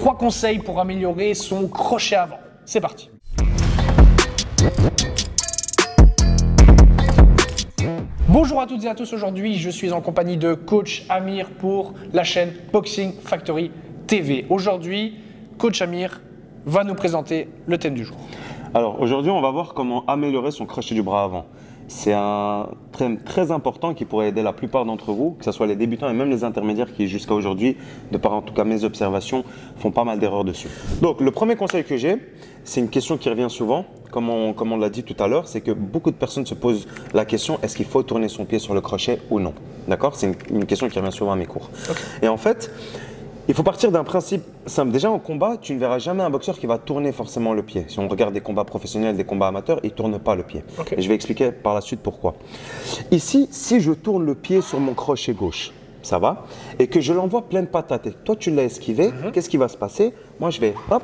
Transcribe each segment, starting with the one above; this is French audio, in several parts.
3 conseils pour améliorer son crochet avant. C'est parti. Bonjour à toutes et à tous, aujourd'hui je suis en compagnie de coach Amir pour la chaîne Boxing Factory TV. Aujourd'hui, coach Amir va nous présenter le thème du jour. Alors aujourd'hui, on va voir comment améliorer son crochet du bras avant. C'est un thème très important qui pourrait aider la plupart d'entre vous, que ce soit les débutants et même les intermédiaires qui jusqu'à aujourd'hui, de par en tout cas mes observations, font pas mal d'erreurs dessus. Donc le premier conseil que j'ai, c'est une question qui revient souvent, comme on l'a dit tout à l'heure, c'est que beaucoup de personnes se posent la question, est-ce qu'il faut tourner son pied sur le crochet ou non? D'accord? C'est une question qui revient souvent à mes cours. Okay. Et en fait, il faut partir d'un principe simple. Déjà en combat, tu ne verras jamais un boxeur qui va tourner forcément le pied. Si on regarde des combats professionnels, des combats amateurs, ils ne tournent pas le pied. Okay. Et je vais expliquer par la suite pourquoi. Ici, si je tourne le pied sur mon crochet gauche, ça va, et que je l'envoie pleine patate, et toi tu l'as esquivé, qu'est-ce qui va se passer? Moi je vais hop,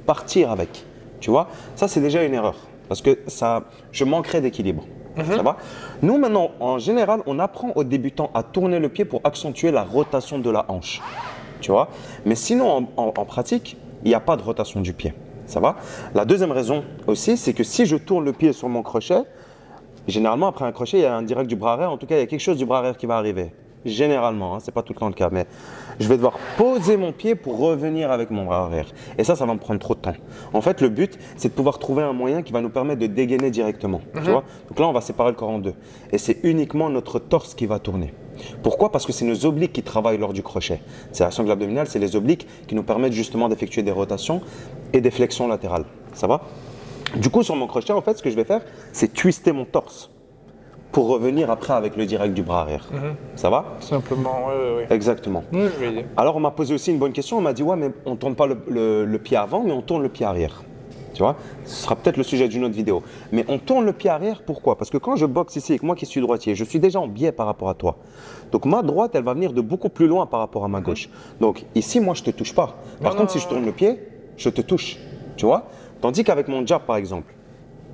partir avec. Tu vois, ça c'est déjà une erreur parce que je manquerai d'équilibre. Ça va? Nous maintenant, en général, on apprend aux débutants à tourner le pied pour accentuer la rotation de la hanche. Tu vois? Mais sinon, en pratique, il n'y a pas de rotation du pied. Ça va? La deuxième raison aussi, c'est que si je tourne le pied sur mon crochet, généralement, après un crochet, il y a un direct du bras arrière. En tout cas, il y a quelque chose du bras arrière qui va arriver. Généralement, hein, ce n'est pas tout le temps le cas, mais je vais devoir poser mon pied pour revenir avec mon bras arrière. Et ça va me prendre trop de temps. En fait, le but, c'est de pouvoir trouver un moyen qui va nous permettre de dégainer directement. Tu vois? Donc là, on va séparer le corps en deux. Et c'est uniquement notre torse qui va tourner. Pourquoi? Parce que c'est nos obliques qui travaillent lors du crochet. C'est la sangle abdominale, c'est les obliques qui nous permettent justement d'effectuer des rotations et des flexions latérales. Ça va? Du coup, sur mon crochet, en fait, ce que je vais faire, c'est twister mon torse pour revenir après avec le direct du bras arrière. Ça va? Simplement, oui. Exactement. Oui, je vais dire. Alors, on m'a posé aussi une bonne question. On m'a dit, ouais, mais on ne tourne pas le pied avant, mais on tourne le pied arrière. Tu vois? Ce sera peut-être le sujet d'une autre vidéo. Mais on tourne le pied arrière, pourquoi? Parce que quand je boxe ici, avec moi qui suis droitier, je suis déjà en biais par rapport à toi. Donc, ma droite, elle va venir de beaucoup plus loin par rapport à ma gauche. Donc, ici, moi, je ne te touche pas. Par contre, si je tourne le pied, je te touche. Tu vois? Tandis qu'avec mon jab, par exemple,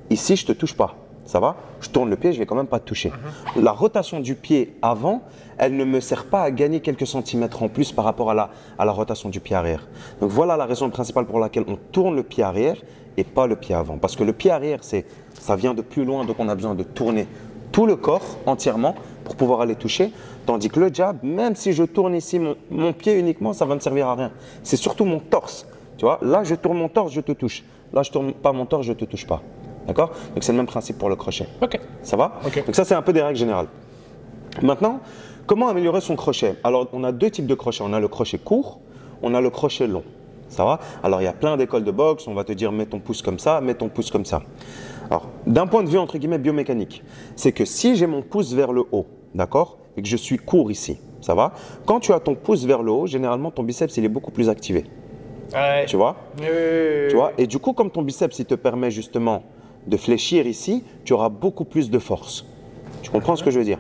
ici, je ne te touche pas. Ça va? Je tourne le pied, je ne vais quand même pas te toucher. La rotation du pied avant, elle ne me sert pas à gagner quelques centimètres en plus par rapport à la rotation du pied arrière. Donc voilà la raison principale pour laquelle on tourne le pied arrière et pas le pied avant. Parce que le pied arrière, ça vient de plus loin, donc on a besoin de tourner tout le corps entièrement pour pouvoir aller toucher. Tandis que le jab, même si je tourne ici mon pied uniquement, ça va ne servir à rien. C'est surtout mon torse. Tu vois? Là, je tourne mon torse, je te touche. Là, je ne tourne pas mon torse, je ne te touche pas. D'accord? Donc, c'est le même principe pour le crochet. Ok. Ça va? Okay. Donc, ça, c'est un peu des règles générales. Maintenant, comment améliorer son crochet? Alors, on a deux types de crochets. On a le crochet court, on a le crochet long. Ça va? Alors, il y a plein d'écoles de boxe. On va te dire, mets ton pouce comme ça, mets ton pouce comme ça. Alors, d'un point de vue, entre guillemets, biomécanique, c'est que si j'ai mon pouce vers le haut, d'accord? Et que je suis court ici, ça va? Quand tu as ton pouce vers le haut, généralement, ton biceps, il est beaucoup plus activé. Ouais. Tu vois? Tu vois? Et du coup, comme ton biceps, il te permet justement de fléchir ici, tu auras beaucoup plus de force. Tu comprends ce que je veux dire?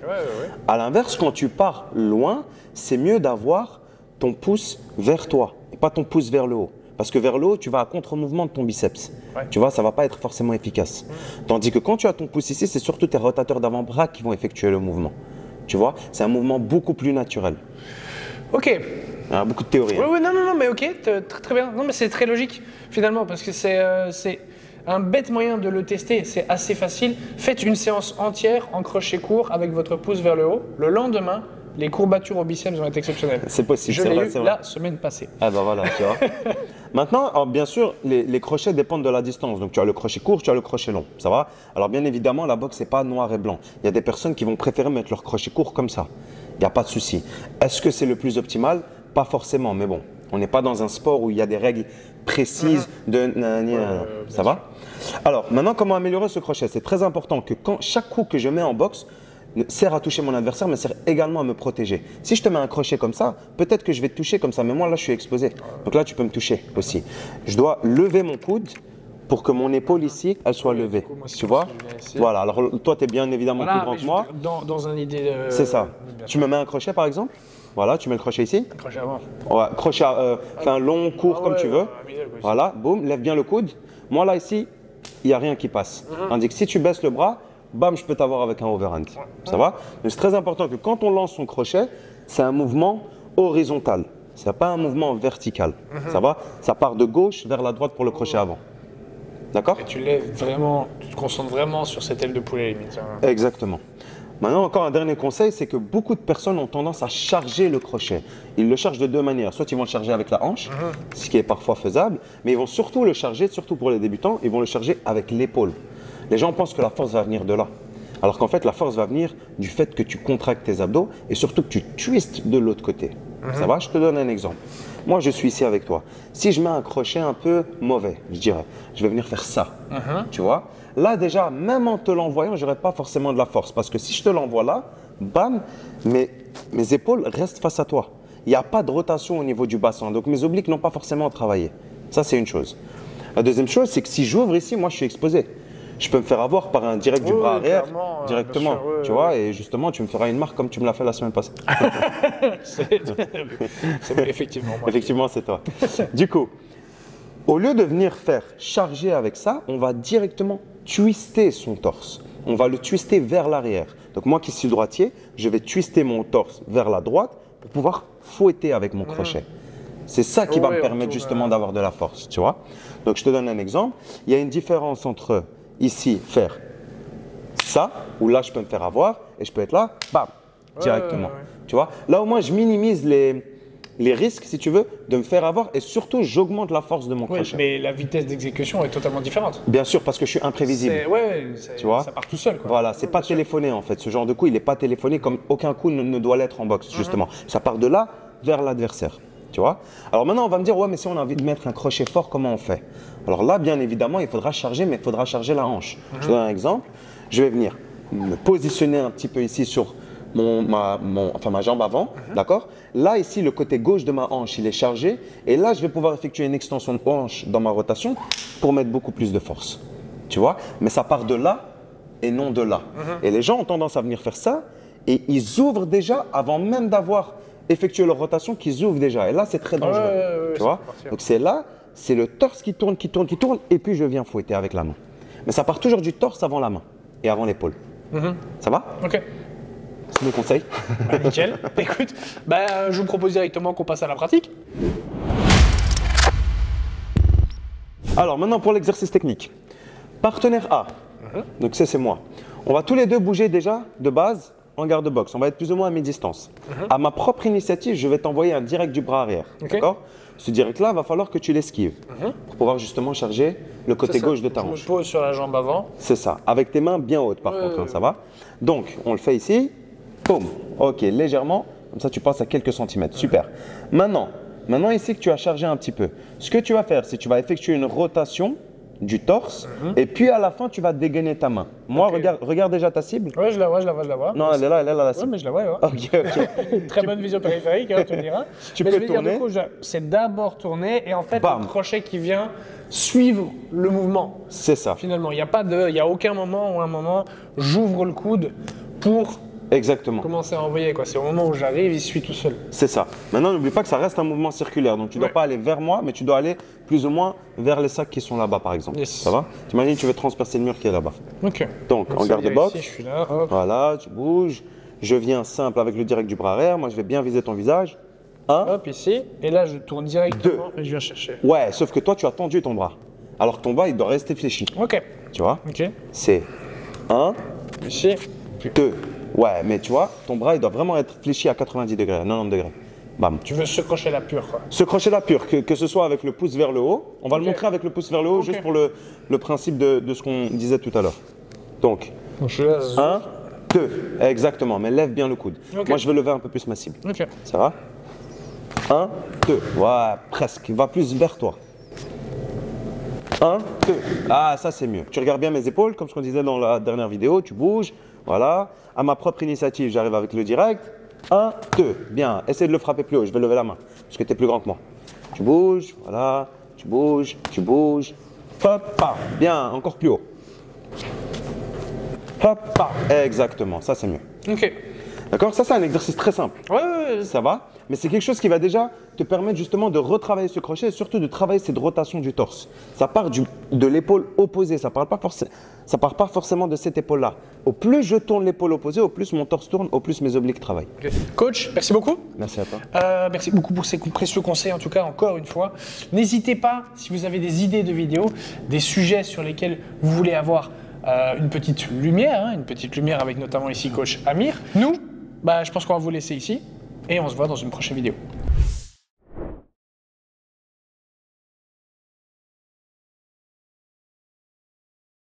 À l'inverse, quand tu pars loin, c'est mieux d'avoir ton pouce vers toi et pas ton pouce vers le haut. Parce que vers le haut, tu vas à contre-mouvement de ton biceps. Tu vois, ça ne va pas être forcément efficace. Tandis que quand tu as ton pouce ici, c'est surtout tes rotateurs d'avant-bras qui vont effectuer le mouvement. Tu vois, c'est un mouvement beaucoup plus naturel. Ok. Ah, beaucoup de théories. Oui, non, mais ok, très bien. Non, mais c'est très logique finalement parce que c'est un bête moyen de le tester. C'est assez facile. Faites une séance entière en crochet court avec votre pouce vers le haut. Le lendemain, les courbatures au biceps vont être exceptionnelles. C'est possible. Je l'ai eu la semaine passée. Ah ben voilà, tu vois. Maintenant, alors bien sûr, les crochets dépendent de la distance. Donc tu as le crochet court, tu as le crochet long. Ça va? Alors bien évidemment, la boxe, ce n'est pas noir et blanc. Il y a des personnes qui vont préférer mettre leur crochet court comme ça. Il n'y a pas de souci. Est-ce que c'est le plus optimal? Pas forcément, mais bon, on n'est pas dans un sport où il y a des règles précises de… Ça va? Alors, maintenant, comment améliorer ce crochet? C'est très important que chaque coup que je mets en boxe sert à toucher mon adversaire, mais sert également à me protéger. Si je te mets un crochet comme ça, peut-être que je vais te toucher comme ça, mais moi, là, je suis exposé. Donc là, tu peux me toucher aussi. Je dois lever mon coude pour que mon épaule ici, elle soit levée. Coup, moi, tu vois? Voilà, alors toi, tu es bien évidemment plus grand que moi. Dans une idée… C'est ça. Tu me mets un crochet, par exemple? Voilà, tu mets le crochet ici. Crochet avant. Ouais, crochet, enfin long, court, comme tu veux. Voilà, boum, lève bien le coude. Moi, là, ici, il n'y a rien qui passe. Tandis que si tu baisses le bras, bam, je peux t'avoir avec un overhand. Ça va? Mais c'est très important que quand on lance son crochet, c'est un mouvement horizontal. c'est pas un mouvement vertical. Ça va? Ça part de gauche vers la droite pour le crochet avant. D'accord? Et tu lèves vraiment, tu te concentres vraiment sur cette aile de poulet limite. Exactement. Maintenant, encore un dernier conseil, c'est que beaucoup de personnes ont tendance à charger le crochet. Ils le chargent de deux manières. Soit ils vont le charger avec la hanche, ce qui est parfois faisable, mais ils vont surtout le charger, surtout pour les débutants, ils vont le charger avec l'épaule. Les gens pensent que la force va venir de là. Alors qu'en fait, la force va venir du fait que tu contractes tes abdos et surtout que tu twistes de l'autre côté. Ça va? Je te donne un exemple. Moi, je suis ici avec toi. Si je mets un crochet un peu mauvais, je dirais, je vais venir faire ça. Tu vois? Là, déjà, même en te l'envoyant, je n'aurai pas forcément de la force. Parce que si je te l'envoie là, bam, mes épaules restent face à toi. Il n'y a pas de rotation au niveau du bassin. Donc, mes obliques n'ont pas forcément travaillé. Ça, c'est une chose. La deuxième chose, c'est que si j'ouvre ici, moi, je suis exposé. Je peux me faire avoir par un direct du bras arrière, directement, sûr, tu vois, et justement, tu me feras une marque comme tu me l'as fait la semaine passée. C'est moi, effectivement. Effectivement, c'est toi. Du coup, au lieu de venir faire charger avec ça, on va directement twister son torse. On va le twister vers l'arrière. Donc moi qui suis droitier, je vais twister mon torse vers la droite pour pouvoir fouetter avec mon crochet. C'est ça qui va me permettre justement d'avoir de la force, tu vois. Donc je te donne un exemple. Il y a une différence entre ici faire ça, où là je peux me faire avoir, et je peux être là, bam, directement. Tu vois, là au moins je minimise les risques, si tu veux, de me faire avoir, et surtout j'augmente la force de mon crochet. Mais la vitesse d'exécution est totalement différente. Bien sûr, parce que je suis imprévisible. Tu vois, ça part tout seul, quoi. Voilà, c'est pas téléphoné en fait. Ce genre de coup, il n'est pas téléphoné comme aucun coup ne doit l'être en boxe, justement. Ça part de là vers l'adversaire. Tu vois? Alors maintenant, on va me dire, ouais, mais si on a envie de mettre un crochet fort, comment on fait? Alors là, bien évidemment, il faudra charger, mais il faudra charger la hanche. Je te donne un exemple. Je vais venir me positionner un petit peu ici sur ma jambe avant, d'accord? Là, ici, le côté gauche de ma hanche, il est chargé. Et là, je vais pouvoir effectuer une extension de hanche dans ma rotation pour mettre beaucoup plus de force. Tu vois? Mais ça part de là et non de là. Et les gens ont tendance à venir faire ça et ils ouvrent déjà avant même d'avoir effectuer leur rotation qu'ils ouvrent déjà. Et là, c'est très dangereux. Tu vois? Donc, c'est là, c'est le torse qui tourne, et puis je viens fouetter avec la main. Mais ça part toujours du torse avant la main et avant l'épaule. Ça va? Ok. C'est mes conseils. Bah, nickel. Écoute, je vous propose directement qu'on passe à la pratique. Alors, maintenant pour l'exercice technique. Partenaire A. Donc, c'est moi. On va tous les deux bouger déjà de base en garde-boxe. On va être plus ou moins à mi-distance. À ma propre initiative, je vais t'envoyer un direct du bras arrière. D'accord? Ce direct-là, il va falloir que tu l'esquives pour pouvoir justement charger le côté gauche de ta hanche. Je me pose sur la jambe avant. C'est ça. Avec tes mains bien hautes par contre, hein, ça va? Donc, on le fait ici. Boum. Ok, légèrement. Comme ça, tu passes à quelques centimètres. Super. Maintenant ici que tu as chargé un petit peu, ce que tu vas faire, c'est que tu vas effectuer une rotation du torse et puis à la fin, tu vas dégainer ta main. Moi, regarde déjà ta cible. Ouais, je la vois. Non, elle est là, la cible. Ouais, mais je la vois. Ok. Très bonne vision périphérique, hein, tu me diras. Tu peux tourner. C'est d'abord tourner et en fait, le crochet qui vient suivre le mouvement. C'est ça. Finalement, il n'y a aucun moment où à un moment, j'ouvre le coude pour commencer à envoyer. C'est au moment où j'arrive, il suit tout seul. C'est ça. Maintenant, n'oublie pas que ça reste un mouvement circulaire. Donc, tu ne dois pas aller vers moi, mais tu dois aller plus ou moins vers les sacs qui sont là-bas, par exemple. Ça va? T'imagines, tu veux transpercer le mur qui est là-bas. Ok. Donc, en garde-boxe. Je suis là. Hop. Voilà, tu bouges. Je viens simple avec le direct du bras arrière. Moi, je vais bien viser ton visage. 1. Hop, ici. Et là, je tourne directement et je viens chercher. Ouais, sauf que toi, tu as tendu ton bras. Alors que ton bras, il doit rester fléchi. Ok. Tu vois? Ok. C'est 1. Ici. 2. Ouais, mais tu vois, ton bras, il doit vraiment être fléchi à 90 degrés, 90 degrés. Bam. Tu veux se crocher la pure, quoi. Se crocher la pure, que ce soit avec le pouce vers le haut. On va le montrer avec le pouce vers le haut, juste pour le principe de ce qu'on disait tout à l'heure. Donc, 1, 2. Exactement, mais lève bien le coude. Moi, je vais lever un peu plus ma cible. Ça va? 1, 2. Ouais, presque. Va plus vers toi. 1, 2. Ah, ça, c'est mieux. Tu regardes bien mes épaules, comme ce qu'on disait dans la dernière vidéo. Tu bouges. Voilà. À ma propre initiative, j'arrive avec le direct. 1, 2. Bien. Essaye de le frapper plus haut. Je vais lever la main parce que tu es plus grand que moi. Tu bouges. Voilà. Tu bouges. Tu bouges. Hop, pas. Bien. Encore plus haut. Hop, pas. Exactement. Ça, c'est mieux. Ok. D'accord? Ça, c'est un exercice très simple. Ouais. Ça va? Mais c'est quelque chose qui va déjà te permettent justement de retravailler ce crochet et surtout de travailler cette rotation du torse. Ça part de l'épaule opposée, ça part pas forcément de cette épaule-là. Au plus je tourne l'épaule opposée, au plus mon torse tourne, au plus mes obliques travaillent. Okay. Coach, merci beaucoup. Merci à toi. Merci beaucoup pour ces précieux conseils, en tout cas, encore une fois. N'hésitez pas, si vous avez des idées de vidéos, des sujets sur lesquels vous voulez avoir une petite lumière avec notamment ici coach Amir. Nous, je pense qu'on va vous laisser ici et on se voit dans une prochaine vidéo.